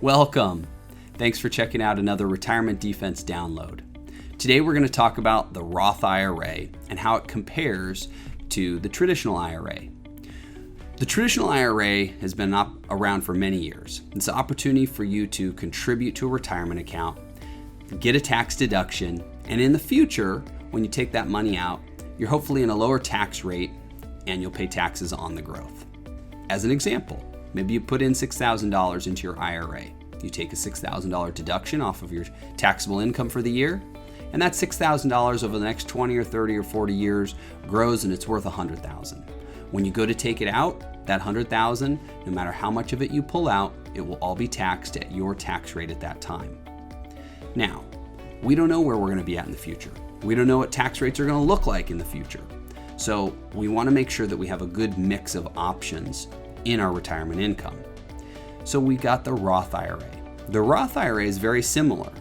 Welcome. Thanks for checking out another Retirement Defense download. Today we're going to talk about the Roth IRA and how it compares to the traditional IRA. The traditional IRA has been around for many years. It's an opportunity for you to contribute to a retirement account, get a tax deduction, and in the future, when you take that money out, you're hopefully in a lower tax rate and you'll pay taxes on the growth. As an example, maybe you put in $6,000 into your IRA. You take a $6,000 deduction off of your taxable income for the year, and that $6,000 over the next 20 or 30 or 40 years grows and it's worth $100,000. When you go to take it out, that $100,000, no matter how much of it you pull out, it will all be taxed at your tax rate at that time. Now, we don't know where we're going to be at in the future. We don't know what tax rates are going to look like in the future. So we want to make sure that we have a good mix of options in our retirement income. So we got the Roth IRA. The Roth IRA is very similar.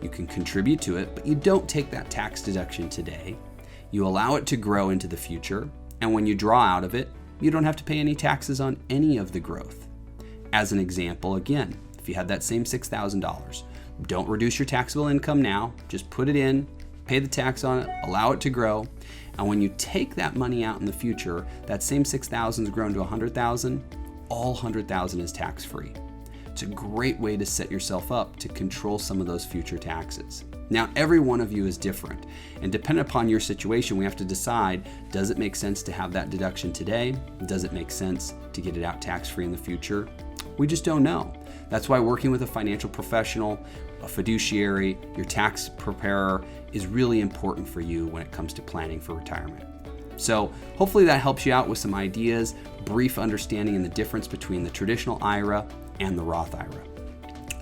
You can contribute to it, but you don't take that tax deduction today. You allow it to grow into the future, and when you draw out of it, you don't have to pay any taxes on any of the growth. As an example, again, if you had that same $6,000, don't reduce your taxable income now, just put it in, pay the tax on it, allow it to grow, and when you take that money out in the future, that same $6,000 is grown to $100,000, all $100,000 is tax-free. It's a great way to set yourself up to control some of those future taxes. Now, every one of you is different, and depending upon your situation, we have to decide, does it make sense to have that deduction today? Does it make sense to get it out tax-free in the future? We just don't know. That's why working with a financial professional, a fiduciary, your tax preparer is really important for you when it comes to planning for retirement. So hopefully that helps you out with some ideas, brief understanding in the difference between the traditional IRA and the Roth IRA.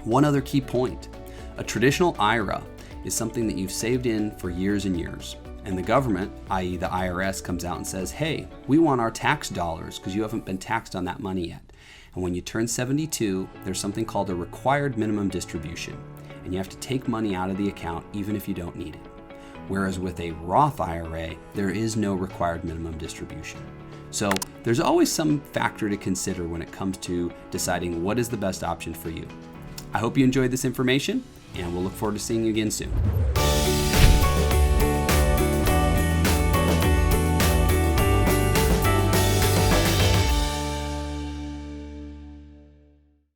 One other key point, a traditional IRA is something that you've saved in for years and years. And the government, i.e. the IRS, comes out and says, hey, we want our tax dollars because you haven't been taxed on that money yet. And when you turn 72, there's something called a required minimum distribution. And you have to take money out of the account even if you don't need it. Whereas with a Roth IRA, there is no required minimum distribution. So there's always some factor to consider when it comes to deciding what is the best option for you. I hope you enjoyed this information, and we'll look forward to seeing you again soon.